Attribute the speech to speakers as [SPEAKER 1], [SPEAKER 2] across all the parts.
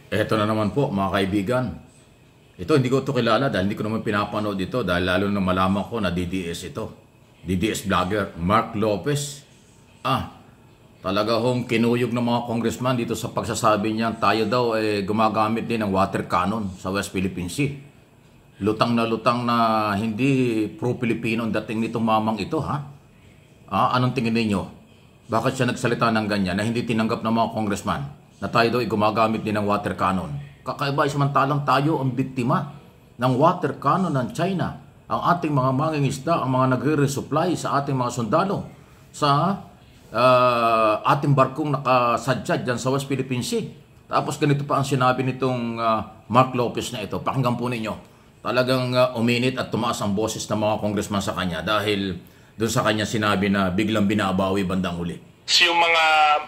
[SPEAKER 1] Eto na naman po mga kaibigan. Ito hindi ko ito kilala dahil hindi ko naman pinapanood ito dahil lalo na malaman ko na DDS ito. DDS vlogger Mark Lopez. Talaga hong kinuyog ng mga congressman dito sa pagsasabi niya tayo daw gumagamit din ng water cannon sa West Philippine Sea. Lutang na hindi pro-Pilipino ang dating nitong mamang ito, ha? Anong tingin ninyo? Bakit siya nagsalita ng ganyan na hindi tinanggap ng mga congressman na tayo daw gumagamit din ng water cannon? Kakaiba, samantalang tayo ang biktima ng water cannon ng China. Ang ating mga mangingisda, ang mga nagre-resupply sa ating mga sundalo sa ating barkong nakasadyad dyan sa West Philippine Sea. Tapos ganito pa ang sinabi nitong Mark Lopez na ito. Pakinggan po ninyo. Talagang uminit at tumaas ang boses ng mga congressman sa kanya dahil doon sa kanya sinabi na biglang binabawi bandang huli.
[SPEAKER 2] Yung mga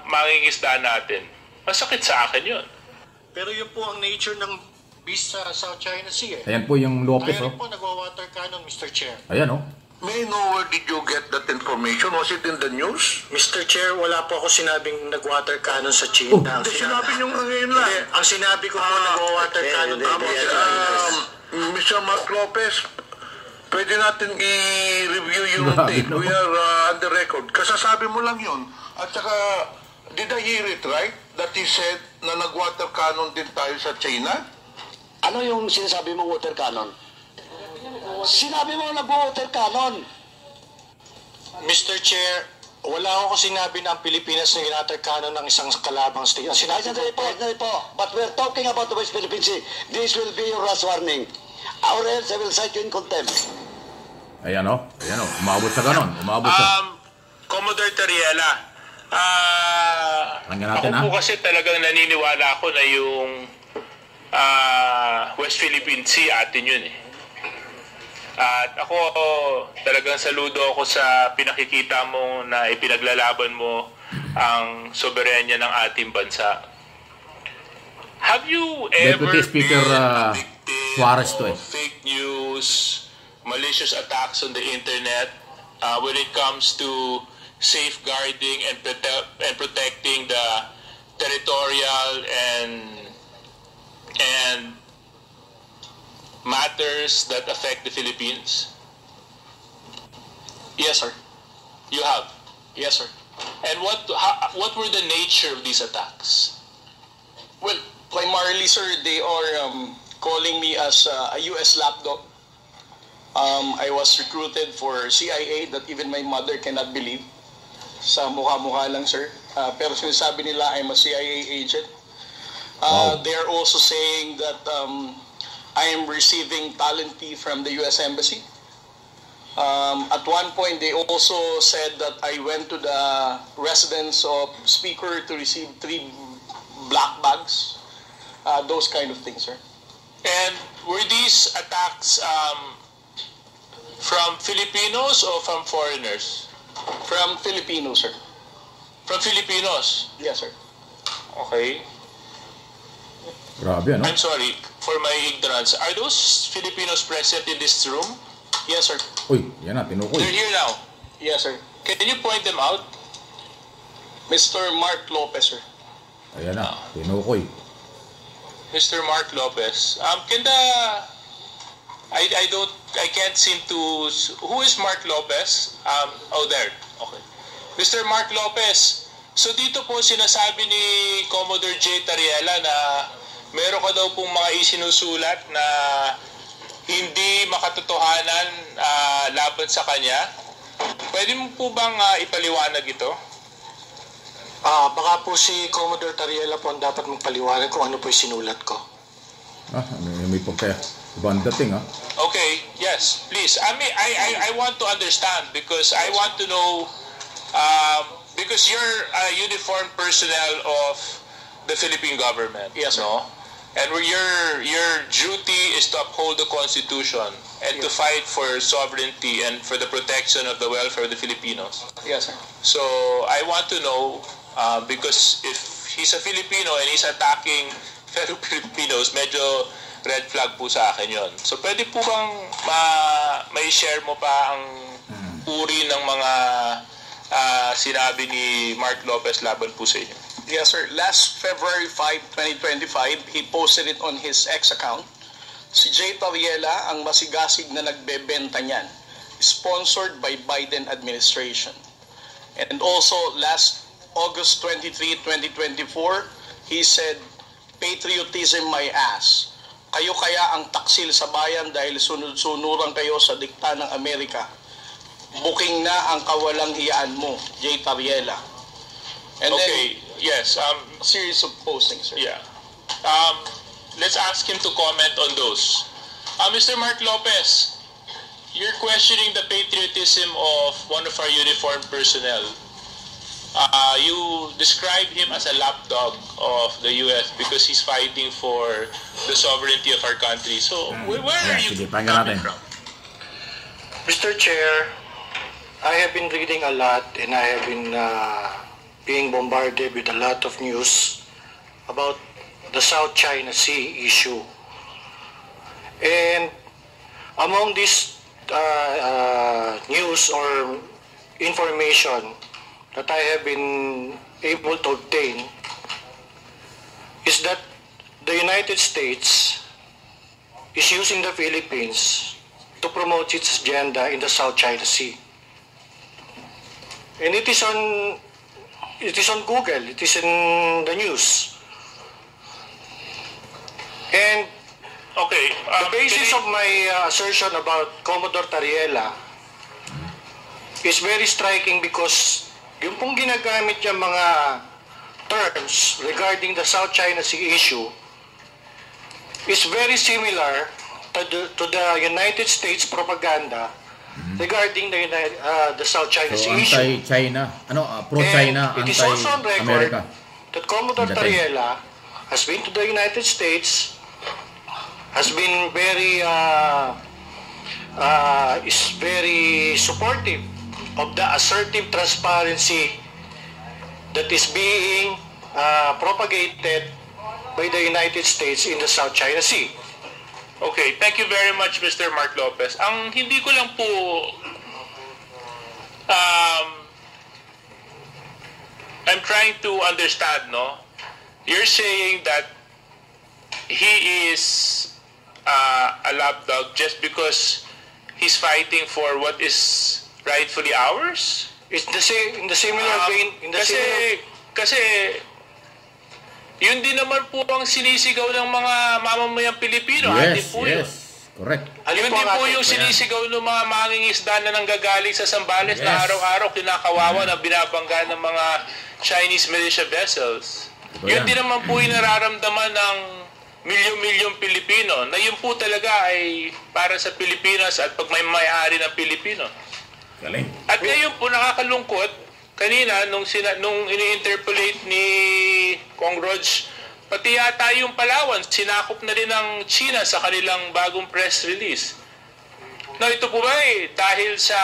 [SPEAKER 2] mangingisda natin, masakit sa akin yun.
[SPEAKER 3] Pero yun po ang nature ng beast sa South China Sea.
[SPEAKER 1] Ayan po yung Lopez.
[SPEAKER 3] Tayo rin po nagwa-water cannon, Mr. Chair.
[SPEAKER 1] Ayan
[SPEAKER 4] May I know where did you get that information? Was it in the news?
[SPEAKER 3] Mr. Chair, wala po ako sinabing nag-water cannon sa China.
[SPEAKER 4] Hindi, sinabi niyo ngayon lang.
[SPEAKER 3] Hindi, ang sinabi ko po nag-water cannon.
[SPEAKER 4] Mr. Mark Lopez, pwede natin i-review yung tape. We are on the record. Kasasabi mo lang yun. At saka, did I hear it right? That he said na nag-water cannon din tayo sa China?
[SPEAKER 5] Ano yung sinasabi mo water cannon? Sinabi mo nag-water cannon.
[SPEAKER 3] Mr. Chair, wala ako sinabi na ang Pilipinas na ginater cannon ng isang kalabang state. Ang sinabi
[SPEAKER 5] Sandali po. But we're talking about the West Philippine Sea. This will be your last warning. Or else I will cite you in contempt.
[SPEAKER 1] Ayan umabot sa ganon.
[SPEAKER 2] Commodore Tariela,
[SPEAKER 1] natin,
[SPEAKER 2] ako po kasi talagang naniniwala ako na yung West Philippine Sea atin yun eh. At ako talagang saludo ako sa pinakikita mo na ipinaglalaban mo ang soberenya ng ating bansa. Have you ever
[SPEAKER 1] Deputy Speaker Suarez to
[SPEAKER 2] fake news, malicious attacks on the internet when it comes to safeguarding and protecting the territorial and matters that affect the Philippines?
[SPEAKER 3] Yes, sir.
[SPEAKER 2] You have?
[SPEAKER 3] Yes, sir.
[SPEAKER 2] And what were the nature of these attacks?
[SPEAKER 6] Well, primarily, sir, they are calling me as a U.S. lapdog. I was recruited for CIA that even my mother cannot believe. Sa mukha-mukha lang, sir. Pero sinasabi nila I'm a CIA agent.
[SPEAKER 1] Wow.
[SPEAKER 6] They are also saying that I am receiving talent fee from the U.S. Embassy. At one point, they also said that I went to the residence of Speaker to receive 3 black bags. Those kind of things, sir.
[SPEAKER 2] And were these attacks from Filipinos or from foreigners?
[SPEAKER 6] From Filipinos, sir.
[SPEAKER 2] From Filipinos?
[SPEAKER 6] Yes, sir.
[SPEAKER 2] Okay.
[SPEAKER 1] Grabe,
[SPEAKER 2] I'm sorry for my ignorance. Are those Filipinos present in this room?
[SPEAKER 6] Yes, sir.
[SPEAKER 1] Uy, yan na, tinukoy.
[SPEAKER 2] They're here now.
[SPEAKER 6] Yes, sir.
[SPEAKER 2] Can you point them out?
[SPEAKER 6] Mr. Mark Lopez, sir.
[SPEAKER 1] Ayan na, tinukoy.
[SPEAKER 2] Mr. Mark Lopez. I can't seem to. Who is Mark Lopez? There. Okay. Mr. Mark Lopez. So dito po sinasabi ni Commodore J. Tariela na meron ka daw pong mga isinusulat na hindi makatotohanan laban sa kanya. Pwede mo po bang ipaliwanag ito?
[SPEAKER 3] Baka po si Commodore Tariela po ang dapat magpaliwanag kung ano po yung sinulat ko.
[SPEAKER 1] May pagkaya. Ibang dating,
[SPEAKER 2] Okay, yes, please. I want to understand because I want to know because you're a uniformed personnel of the Philippine government.
[SPEAKER 6] Yes, sir.
[SPEAKER 2] No? And your duty is to uphold the Constitution and to fight for sovereignty and for the protection of the welfare of the Filipinos.
[SPEAKER 6] Yes, sir.
[SPEAKER 2] So I want to know because if he's a Filipino and he's attacking fellow Filipinos, medyo red flag po sa akin yon. So pwede po bang may share mo pa ang uri ng mga sinabi ni Mark Lopez laban po sa inyo?
[SPEAKER 6] Yes, sir. Last February 5, 2025, he posted it on his X account. Si Jay Tariela ang masigasig na nagbebenta niyan, sponsored by Biden administration. And also, last August 23, 2024, he said, patriotism my ass. Kayo kaya ang taksil sa bayan dahil sunod-sunuran kayo sa dikta ng Amerika. Booking na ang kawalang hiyaan mo, Jay Tariela. And
[SPEAKER 2] Okay, yes.
[SPEAKER 6] series of postings, sir.
[SPEAKER 2] Yeah. Let's ask him to comment on those. Mr. Mark Lopez, you're questioning the patriotism of one of our uniformed personnel. You describe him as a lapdog of the U.S. because he's fighting for the sovereignty of our country. So, where are you
[SPEAKER 1] Sige, pakinggan
[SPEAKER 2] coming
[SPEAKER 1] natin.
[SPEAKER 2] from?
[SPEAKER 3] Mr. Chair, I have been reading a lot and I have been being bombarded with a lot of news about the South China Sea issue. And among this news or information that I have been able to obtain is that the United States is using the Philippines to promote its agenda in the South China Sea. And it is on Google, it is in the news. And
[SPEAKER 2] Okay.
[SPEAKER 3] the basis of my assertion about Commodore Tariela is very striking because yung pong ginagamit niya mga terms regarding the South China Sea issue is very similar to the United States propaganda regarding the South China
[SPEAKER 1] So,
[SPEAKER 3] Sea issue.
[SPEAKER 1] anti-China, pro-China,
[SPEAKER 3] And it is also on record
[SPEAKER 1] anti-America.
[SPEAKER 3] that Commodore Tariela has been to the United States, has been is very supportive of the assertive transparency that is being propagated by the United States in the South China Sea.
[SPEAKER 2] Okay, thank you very much, Mr. Mark Lopez. Ang hindi ko lang po I'm trying to understand, no? You're saying that he is a lapdog just because he's fighting for what is rightfully ours?
[SPEAKER 3] It's in the similar vein,
[SPEAKER 2] Kasi yun din naman po ang sinisigaw ng mga mamamayang Pilipino. Atin
[SPEAKER 1] Yes,
[SPEAKER 2] po yun.
[SPEAKER 1] yes. Correct.
[SPEAKER 2] Yun din po yung sinisigaw ng mga mangingisda na nanggagaling sa Zambales na
[SPEAKER 1] Yes.
[SPEAKER 2] araw-araw kinakawawa na binabangga ng mga Chinese militia vessels.
[SPEAKER 1] Ito
[SPEAKER 2] Yun
[SPEAKER 1] yan.
[SPEAKER 2] din naman po yung nararamdaman ng milyon-milyong Pilipino na yun po talaga ay para sa Pilipinas at pag may may-ari ng Pilipino.
[SPEAKER 1] Galing.
[SPEAKER 2] At ngayon po nakakalungkot, kanina nung ini-interpolate ni Kong Rog, pati yata yung Palawan, sinakop na rin ng China sa kanilang bagong press release. Now ito po ba dahil sa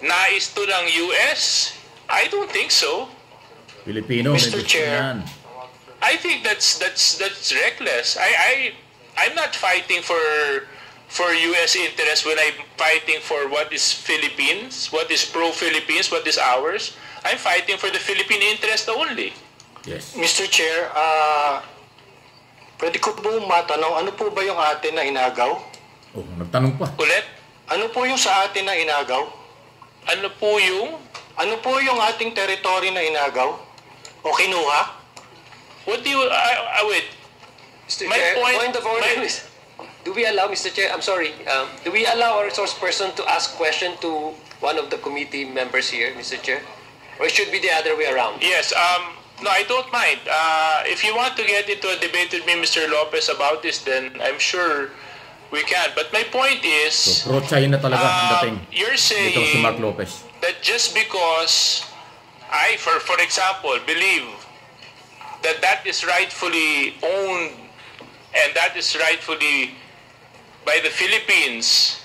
[SPEAKER 2] nais to ng US? I don't think so.
[SPEAKER 1] Filipino,
[SPEAKER 3] Mr.
[SPEAKER 1] may gusto
[SPEAKER 3] Chair.
[SPEAKER 1] yan.
[SPEAKER 2] I think that's reckless. I'm not fighting for US interest when I'm fighting for what is Philippines, what is pro-Philippines, what is ours. I'm fighting for the Philippine interest only.
[SPEAKER 1] Yes.
[SPEAKER 3] Mr. Chair, pwede ko po matanong, ano po ba yung atin na inagaw?
[SPEAKER 1] Oh, nagtanong pa.
[SPEAKER 2] Ulit,
[SPEAKER 3] Ano po yung sa atin na inagaw?
[SPEAKER 2] ano po yung,
[SPEAKER 3] Ano po yung ating territory na inagaw? O kinuha?
[SPEAKER 2] what do you, wait,
[SPEAKER 7] Mr.
[SPEAKER 2] My
[SPEAKER 7] Chair,
[SPEAKER 2] point-
[SPEAKER 7] of order
[SPEAKER 2] my-
[SPEAKER 7] is, do we allow, Mr. Chair, I'm sorry, do we allow our resource person to ask question to one of the committee members here, Mr. Chair? Or it should be the other way around?
[SPEAKER 2] yes, no, I don't mind. If you want to get into a debate with me, Mr. Lopez, about this, then I'm sure we can. But my point is,
[SPEAKER 1] So, pro-China talaga ang dating.
[SPEAKER 2] you're saying
[SPEAKER 1] Ito si Mark Lopez.
[SPEAKER 2] that just because I, for example, believe that is rightfully owned and that is rightfully by the Philippines,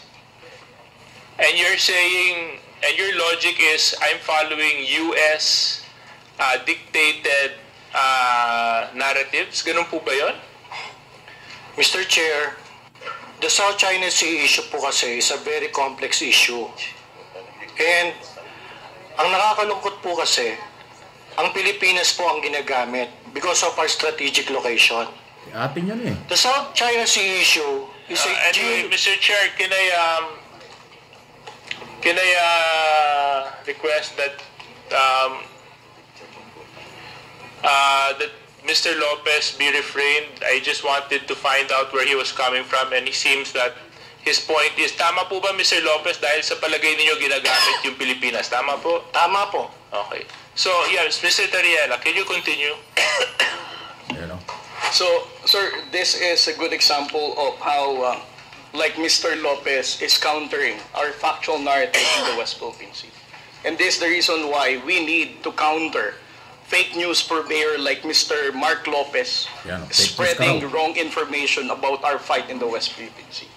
[SPEAKER 2] and you're saying, and your logic is I'm following U.S. Dictated narratives, ganun po ba yun?
[SPEAKER 3] Mr. Chair, the South China Sea issue po kasi is a very complex issue. And ang nakakalungkot po kasi, ang Pilipinas po ang ginagamit because of our strategic location.
[SPEAKER 1] Atin yan eh.
[SPEAKER 3] The South China Sea issue is a
[SPEAKER 2] Anyway, Mr. Chair, can I request that that Mr. Lopez be refrained? I just wanted to find out where he was coming from, and he seems that his point is, tama po ba, Mr. Lopez, dahil sa palagay ninyo ginagamit yung Pilipinas? Tama po?
[SPEAKER 3] Tama po.
[SPEAKER 2] Okay. So, yes, Mr. Tariela, can you continue?
[SPEAKER 1] You know?
[SPEAKER 6] So, sir, this is a good example of how, like Mr. Lopez is countering our factual narrative in the West Philippine Sea. And this is the reason why we need to counter fake news purveyor like Mr. Mark Lopez
[SPEAKER 1] Yan, fake news
[SPEAKER 6] spreading
[SPEAKER 1] ka raw.
[SPEAKER 6] wrong information about our fight in the West Philippine Sea.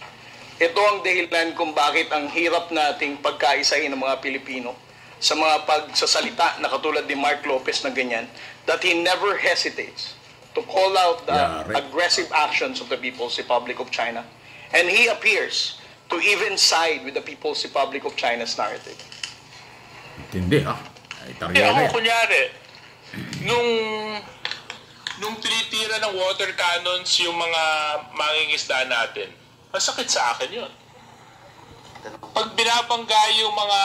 [SPEAKER 6] Ito ang dahilan kung bakit ang hirap nating pagkaisahin ng mga Pilipino sa mga pagsasalita na katulad ni Mark Lopez na ganyan, that he never hesitates to call out the aggressive actions of the People's Republic of China. And he appears to even side with the People's Republic of China's narrative.
[SPEAKER 1] Hindi ha. Ay,
[SPEAKER 2] Eh,
[SPEAKER 1] Tariela
[SPEAKER 2] ako
[SPEAKER 1] eh.
[SPEAKER 2] kunyari, nung tinitira ng water cannons yung mga mangingisda natin, masakit sa akin yun. Pag binabangga yung mga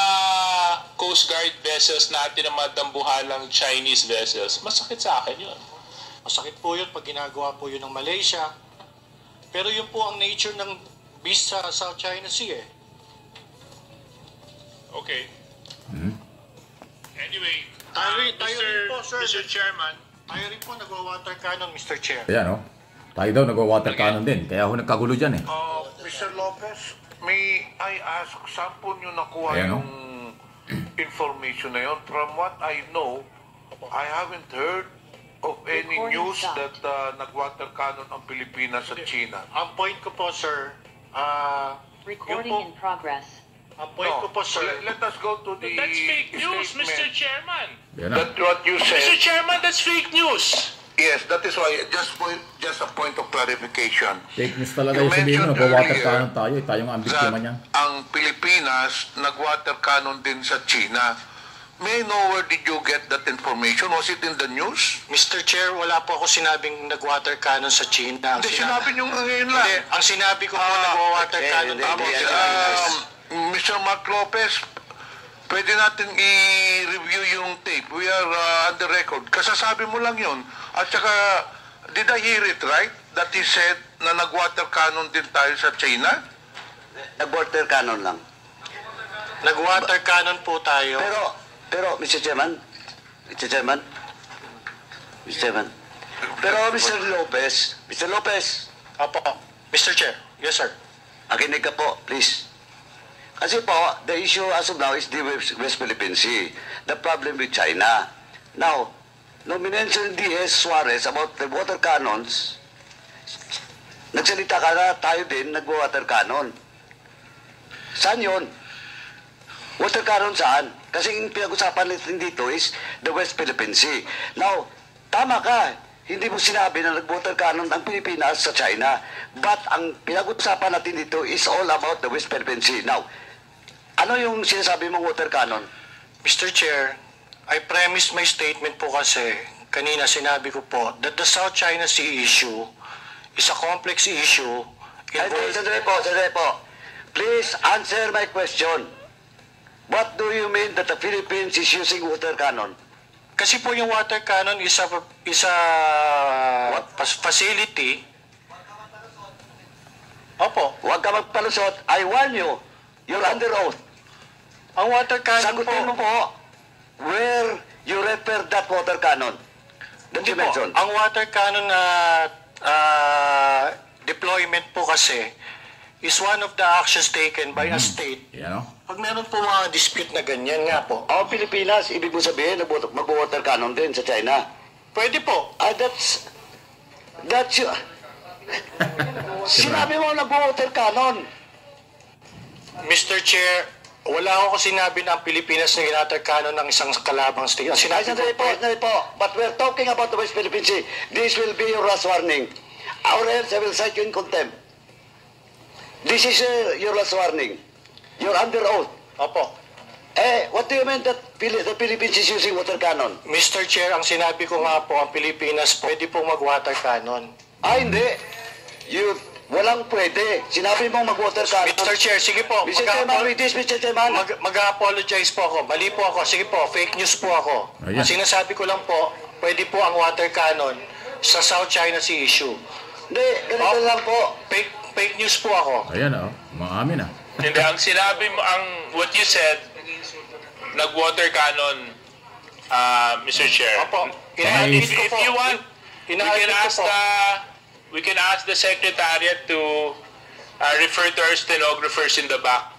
[SPEAKER 2] Coast Guard vessels natin ng mga dambuhalang Chinese vessels, masakit sa akin yun.
[SPEAKER 3] Masakit po yun pag ginagawa po yun ng Malaysia. Pero yun po ang nature ng beast sa South China Sea eh.
[SPEAKER 2] Okay. Anyway,
[SPEAKER 3] Tayo rin po, sir.
[SPEAKER 2] Mr. Chairman,
[SPEAKER 3] Tayo rin po nagwa-water cannon, Mr. Chair.
[SPEAKER 1] Ayan oh. Tayo daw nagwa-water cannon din. Kaya ako nagkagulo dyan eh.
[SPEAKER 4] Mr. Lopez, may I ask, saan po nyo nakuha
[SPEAKER 1] Ayan,
[SPEAKER 4] yung information na yun? From what I know, I haven't heard of any news that nag-water cannon ang Pilipinas at China.
[SPEAKER 3] Ang point ko po, sir,
[SPEAKER 8] Recording in progress.
[SPEAKER 3] ang point ko po, sir,
[SPEAKER 4] Let us go to the
[SPEAKER 2] that's fake news, Mr.
[SPEAKER 4] statement.
[SPEAKER 2] Chairman.
[SPEAKER 1] Yan na.
[SPEAKER 4] That's what you
[SPEAKER 2] Mr.
[SPEAKER 4] said.
[SPEAKER 2] Chairman, that's fake news.
[SPEAKER 4] Yes, that is why, just a point of clarification.
[SPEAKER 1] Fake news talaga
[SPEAKER 4] You
[SPEAKER 1] yung sabihin mo.
[SPEAKER 4] mentioned
[SPEAKER 1] Nagwa-water
[SPEAKER 4] earlier
[SPEAKER 1] cannon tayo. Tayo nga ang biktima niyan.
[SPEAKER 4] Ang Pilipinas nag-water cannon din sa China. May I know where did you get that information? Was it in the news?
[SPEAKER 3] Mr. Chair, wala po ako sinabing nag-water cannon sa China.
[SPEAKER 4] Hindi, sinabi nyo ngayon lang.
[SPEAKER 3] Hindi, ang sinabi ko po nag-water cannon.
[SPEAKER 4] Mr. Mark Lopez, pwede natin i-review yung tape. We are on the record. Kasasabi mo lang yun. At saka, did I hear it right? That he said na nag-water cannon din tayo sa China?
[SPEAKER 5] Nag-water cannon lang.
[SPEAKER 3] Nag-water cannon po tayo.
[SPEAKER 5] Pero, Mr. Chairman, pero Mr. Lopez,
[SPEAKER 3] Opo. Mr. Chair. Yes, sir.
[SPEAKER 5] akinig ka po, please. Kasi po, the issue as of now is the West Philippine Sea. The problem with China. Now, nung minention D.S. Suarez about the water cannons, nagsalita ka na tayo din nag-water cannon. Saan yun? Water cannon saan? Kasi yung pinag-usapan natin dito is the West Philippine Sea. Now, tama ka. Hindi mo sinabi na nag-water cannon ang Pilipinas sa China. But ang pinag-usapan natin dito is all about the West Philippine Sea. Now, ano yung sinasabi mong water cannon?
[SPEAKER 3] Mr. Chair, I premised my statement po kasi kanina sinabi ko po that the South China Sea issue is a complex issue.
[SPEAKER 5] Sandali po. Please answer my question. What do you mean that the Philippines is using water cannon?
[SPEAKER 3] Kasi po yung water cannon is a facility. Opo.
[SPEAKER 5] Huwag ka magpalusot. I warn you. You're under oath.
[SPEAKER 3] Ang water cannon
[SPEAKER 5] Sagutin mo
[SPEAKER 3] po.
[SPEAKER 5] po where you refer that water cannon. That
[SPEAKER 3] Hindi
[SPEAKER 5] you
[SPEAKER 3] po.
[SPEAKER 5] mentioned.
[SPEAKER 3] Ang water cannon na deployment po kasi is one of the actions taken by a state.
[SPEAKER 1] Yan o.
[SPEAKER 3] Pag meron po mga dispute na ganyan nga po.
[SPEAKER 5] Ang Pilipinas, ibig mo sabihin, mag-water cannon din sa China.
[SPEAKER 3] Pwede po.
[SPEAKER 5] That's you. Sinabi mo nag-water cannon.
[SPEAKER 3] Mr. Chair, wala ako sinabi na ang Pilipinas na water cannon ng isang kalabang state. Ang sinabi
[SPEAKER 5] Sandali
[SPEAKER 3] ko
[SPEAKER 5] po. But we're talking about the West Philippine Sea. This will be your last warning. Or else I will cite you in contempt. This is your last warning. You're under oath.
[SPEAKER 3] Opo.
[SPEAKER 5] What do you mean that the Philippines is using water cannon?
[SPEAKER 3] Mr. Chair, ang sinabi ko nga po, ang Pilipinas pwede pong mag-water cannon.
[SPEAKER 5] Hindi. Walang pwede. Sinabi mong mag-water cannon.
[SPEAKER 3] Mr. Chair, sige po.
[SPEAKER 5] Mr. Chairman, with this, Mr. Chairman.
[SPEAKER 3] Mag-apologize po ako. Mali po ako. Sige po, fake news po ako.
[SPEAKER 1] Ayan.
[SPEAKER 3] Ang sinasabi ko lang po, pwede po ang water cannon sa South China Sea issue.
[SPEAKER 5] Hindi, ganito lang po.
[SPEAKER 3] Fake news po ako.
[SPEAKER 1] Ayan, maamin
[SPEAKER 2] Hindi, ang sinabi mo, what you said, nag-water cannon, Mr. Chair.
[SPEAKER 3] Opo.
[SPEAKER 2] If you want,
[SPEAKER 3] Inaadmit ko po.
[SPEAKER 2] we can ask the Secretariat to refer to our stenographers in the back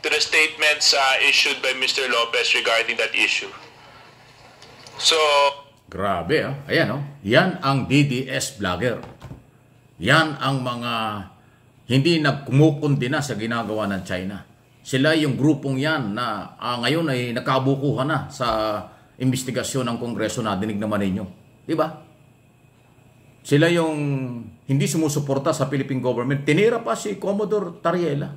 [SPEAKER 2] to the statements issued by Mr. Lopez regarding that issue. So,
[SPEAKER 1] Grabe, Ayan, Yan ang DDS vlogger. Yan ang mga hindi nagkumukundi na sa ginagawa ng China. Sila yung grupong yan na ngayon ay nakabukuhan na sa investigasyon ng Kongreso na dinig naman ninyo. Di ba? Sila yung hindi sumusuporta sa Philippine government. Tinira pa si Commodore Tariela.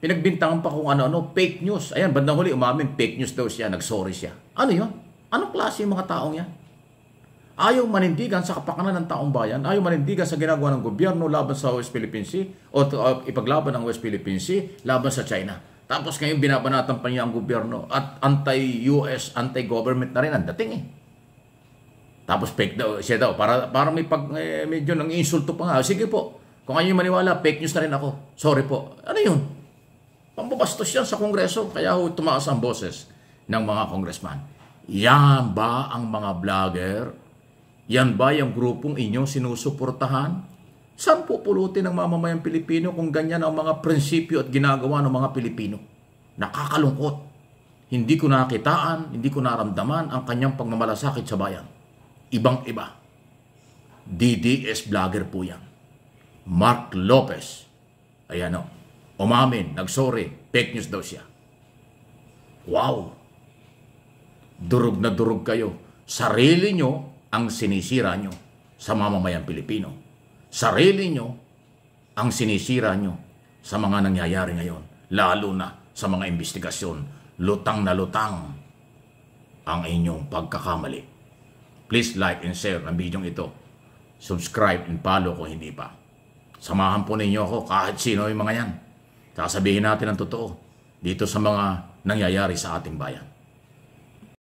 [SPEAKER 1] Pinagbintangan pa kung ano-ano. Fake news. Ayan, bandang huli umamin, fake news daw siya. Nagsorry siya. Ano yun? Anong klase yung mga taong yan? Ayaw manindigan sa kapakanan ng taong bayan. Ayaw manindigan sa ginagawa ng gobyerno laban sa West Philippine Sea o ipaglaban ng West Philippine Sea laban sa China. Tapos ngayon binabanatan pa niya ang gobyerno at anti-US, anti-government na rin ang dating Tapos fake daw siya daw para may medyo nang insulto pa nga. Sige po. Kung kayo maniwala, fake news na rin ako. Sorry po. Ano 'yun? Pambabastos yan sa Kongreso kaya tumaas ang boses ng mga congressman. Yan ba ang mga vlogger? Yan ba yung grupong inyong sinusuportahan? Saan pupulutin ng mamamayang Pilipino kung ganyan ang mga prinsipyo at ginagawa ng mga Pilipino? Nakakalungkot. Hindi ko nakitaan, hindi ko naramdaman ang kanyang pagmamalasakit sa bayan. Ibang-iba. DDS vlogger po yan. Mark Lopez. Ayan umamin, nagsorry, fake news daw siya. Wow! Durog na durog kayo. Sarili nyo ang sinisira nyo sa mamamayang Pilipino. Sarili nyo ang sinisira nyo sa mga nangyayari ngayon. Lalo na sa mga investigasyon. Lutang na lutang ang inyong pagkakamali. Please like and share ang video ito. Subscribe and follow kung hindi pa. Samahan po ninyo ako kahit sino yung mga yan. Sasabihin natin ang totoo dito sa mga nangyayari sa ating bayan.